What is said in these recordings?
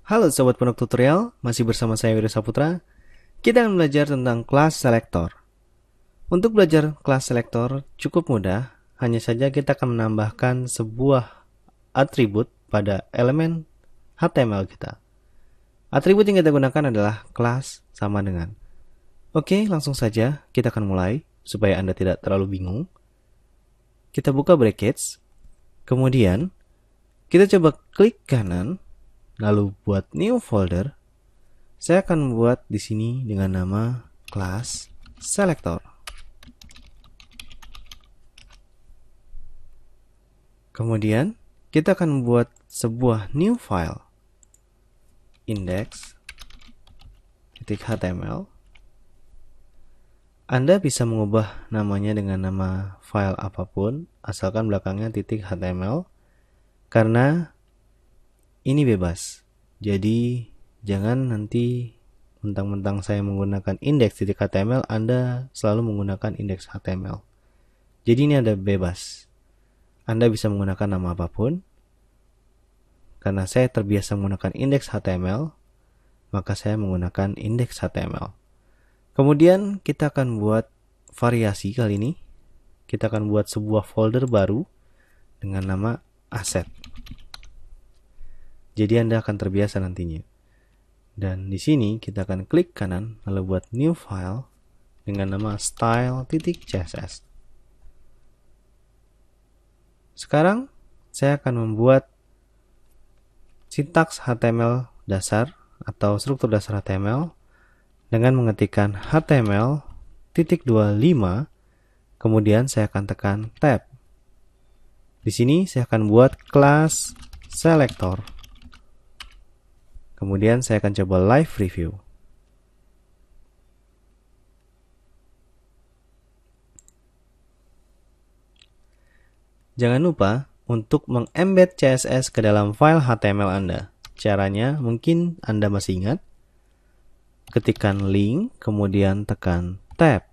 Halo Sobat Penuh Tutorial, masih bersama saya Wiro Saputra. Kita akan belajar tentang kelas selektor. Untuk belajar kelas selektor cukup mudah, hanya saja kita akan menambahkan sebuah atribut pada elemen HTML kita. Atribut yang kita gunakan adalah kelas sama dengan. Oke, langsung saja kita akan mulai, supaya Anda tidak terlalu bingung. Kita buka brackets, kemudian kita coba klik kanan, lalu buat new folder. Saya akan membuat di sini dengan nama kelas selector. Kemudian kita akan membuat sebuah new file index.html. Anda bisa mengubah namanya dengan nama file apapun, asalkan belakangnya .html, karena ini bebas. Jadi jangan nanti mentang-mentang saya menggunakan index.html, Anda selalu menggunakan index.html. Jadi ini ada bebas. Anda bisa menggunakan nama apapun. Karena saya terbiasa menggunakan index.html, maka saya menggunakan index.html. Kemudian kita akan buat variasi kali ini. Kita akan buat sebuah folder baru dengan nama asset. Jadi Anda akan terbiasa nantinya. Dan di sini kita akan klik kanan lalu buat new file dengan nama style.css. Sekarang saya akan membuat sintaks HTML dasar atau struktur dasar HTML dengan mengetikkan HTML.25, kemudian saya akan tekan tab. Di sini saya akan buat kelas selector. Kemudian saya akan coba live review. Jangan lupa untuk mengembed CSS ke dalam file HTML Anda. Caranya mungkin Anda masih ingat. Ketikkan link, kemudian tekan tab.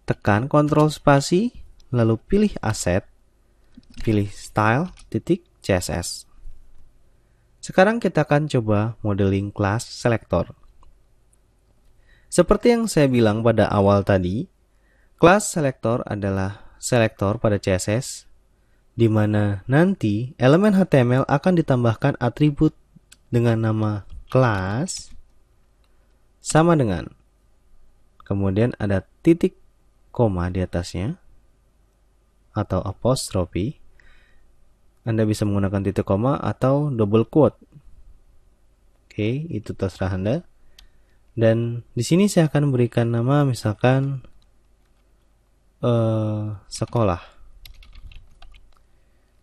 Tekan Ctrl spasi, lalu pilih asset, pilih style.css. Sekarang kita akan coba modeling kelas selector. Seperti yang saya bilang pada awal tadi, kelas selector adalah selektor pada CSS, di mana nanti elemen HTML akan ditambahkan atribut dengan nama kelas sama dengan. Kemudian ada titik koma di atasnya atau apostrofi. Anda bisa menggunakan titik koma atau double quote. Oke, itu terserah Anda. Dan di sini saya akan berikan nama misalkan sekolah.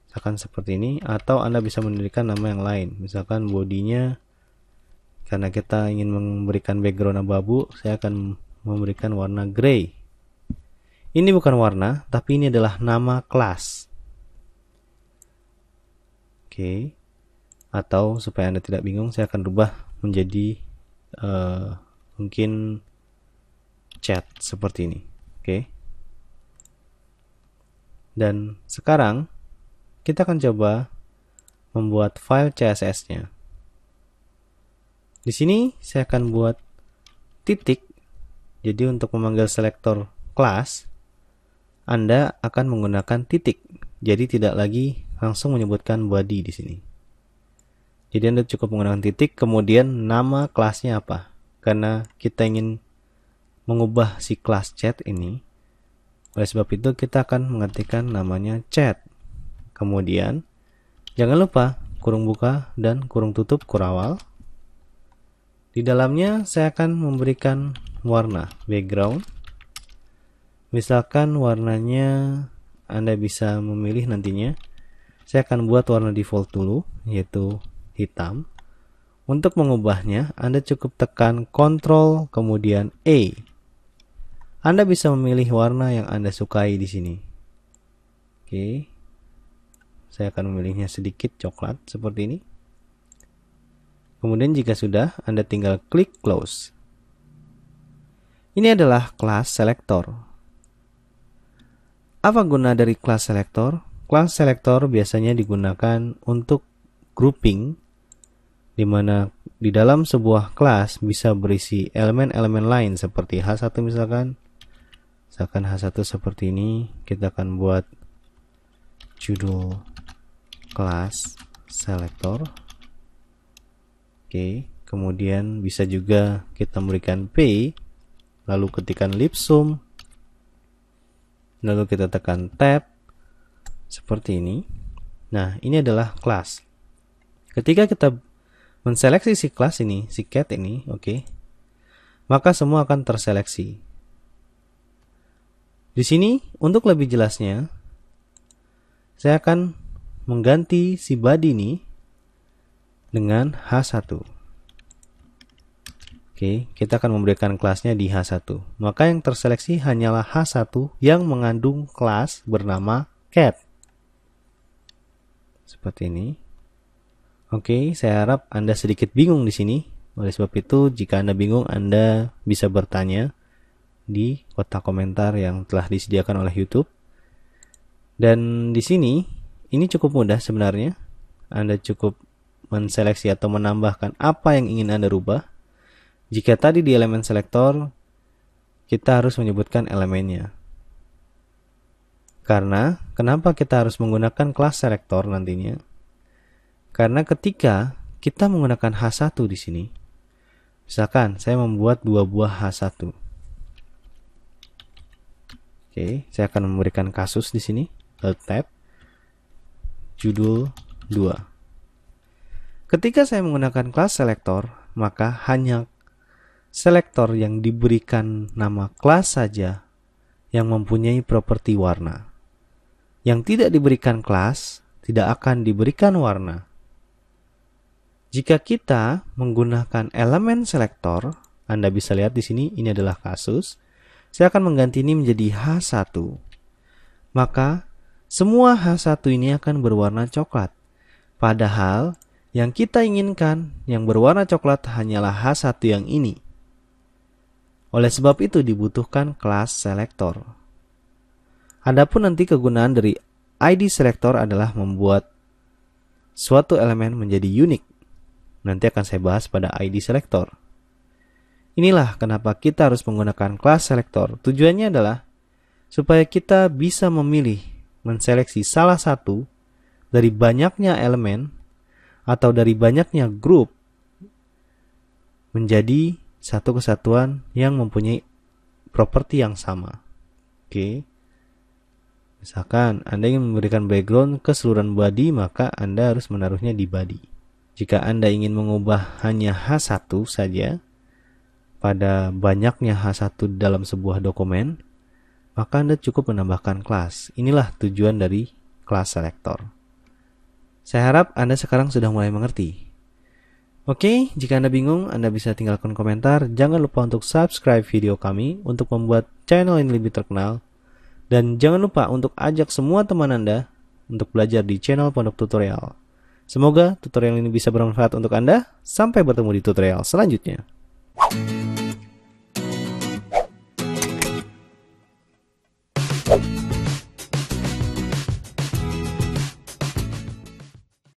Misalkan seperti ini, atau Anda bisa memberikan nama yang lain. Misalkan bodinya, karena kita ingin memberikan background abu-abu, saya akan memberikan warna gray. Ini bukan warna, tapi ini adalah nama kelas. Oke. Atau supaya Anda tidak bingung, saya akan rubah menjadi mungkin chat seperti ini. Oke. Dan sekarang kita akan coba membuat file CSS-nya. Di sini saya akan buat titik. Jadi untuk memanggil selektor kelas, Anda akan menggunakan titik. Jadi tidak lagi langsung menyebutkan body di sini. Jadi Anda cukup menggunakan titik, kemudian nama kelasnya apa. Karena kita ingin mengubah si kelas chat ini, oleh sebab itu kita akan mengetikkan namanya chat. Kemudian jangan lupa kurung buka dan kurung tutup kurawal. Di dalamnya saya akan memberikan warna background. Misalkan warnanya Anda bisa memilih nantinya. Saya akan buat warna default dulu, yaitu hitam. Untuk mengubahnya, Anda cukup tekan Ctrl kemudian A. Anda bisa memilih warna yang Anda sukai di sini. Oke. Saya akan memilihnya sedikit coklat seperti ini. Kemudian jika sudah, Anda tinggal klik close. Ini adalah kelas selector. Apa guna dari kelas selector? Kelas selector biasanya digunakan untuk grouping di mana di dalam sebuah kelas bisa berisi elemen-elemen lain seperti H1 misalkan H1 seperti ini. Kita akan buat judul kelas selector. Oke, kemudian bisa juga kita berikan P, lalu ketikkan lipsum, lalu kita tekan tab seperti ini. Nah, ini adalah kelas. Ketika kita menseleksi si kelas ini, si cat ini, oke, maka semua akan terseleksi. Di sini, untuk lebih jelasnya, saya akan mengganti si body ini dengan H1. Oke, kita akan memberikan kelasnya di H1. Maka yang terseleksi hanyalah H1 yang mengandung kelas bernama cat. Seperti ini. Oke, saya harap Anda sedikit bingung di sini. Oleh sebab itu, jika Anda bingung, Anda bisa bertanya di kotak komentar yang telah disediakan oleh YouTube. Dan di sini, ini cukup mudah sebenarnya. Anda cukup menseleksi atau menambahkan apa yang ingin Anda rubah. Jika tadi di elemen selektor, kita harus menyebutkan elemennya. Karena, kenapa kita harus menggunakan kelas selektor nantinya? Karena ketika kita menggunakan H1 di sini, misalkan saya membuat 2 buah H1. Oke, saya akan memberikan kasus di sini, Alt Tab, judul 2. Ketika saya menggunakan kelas selektor, maka hanya selektor yang diberikan nama kelas saja yang mempunyai properti warna. Yang tidak diberikan kelas, tidak akan diberikan warna. Jika kita menggunakan elemen selektor, Anda bisa lihat di sini, ini adalah kasus. Saya akan mengganti ini menjadi H1. Maka, semua H1 ini akan berwarna coklat. Padahal, yang kita inginkan yang berwarna coklat hanyalah H1 yang ini. Oleh sebab itu dibutuhkan kelas selektor. Adapun nanti kegunaan dari ID selektor adalah membuat suatu elemen menjadi unik. Nanti akan saya bahas pada ID selektor. Inilah kenapa kita harus menggunakan kelas selektor. Tujuannya adalah supaya kita bisa memilih, menseleksi salah satu dari banyaknya elemen atau dari banyaknya grup menjadi satu kesatuan yang mempunyai properti yang sama. Oke. Misalkan Anda ingin memberikan background keseluruhan body, maka Anda harus menaruhnya di body. Jika Anda ingin mengubah hanya H1 saja pada banyaknya H1 dalam sebuah dokumen, maka Anda cukup menambahkan kelas. Inilah tujuan dari kelas selektor. Saya harap Anda sekarang sudah mulai mengerti. Oke, jika Anda bingung, Anda bisa tinggalkan komentar. Jangan lupa untuk subscribe video kami untuk membuat channel ini lebih terkenal. Dan jangan lupa untuk ajak semua teman Anda untuk belajar di channel Pondok Tutorial. Semoga tutorial ini bisa bermanfaat untuk Anda. Sampai bertemu di tutorial selanjutnya.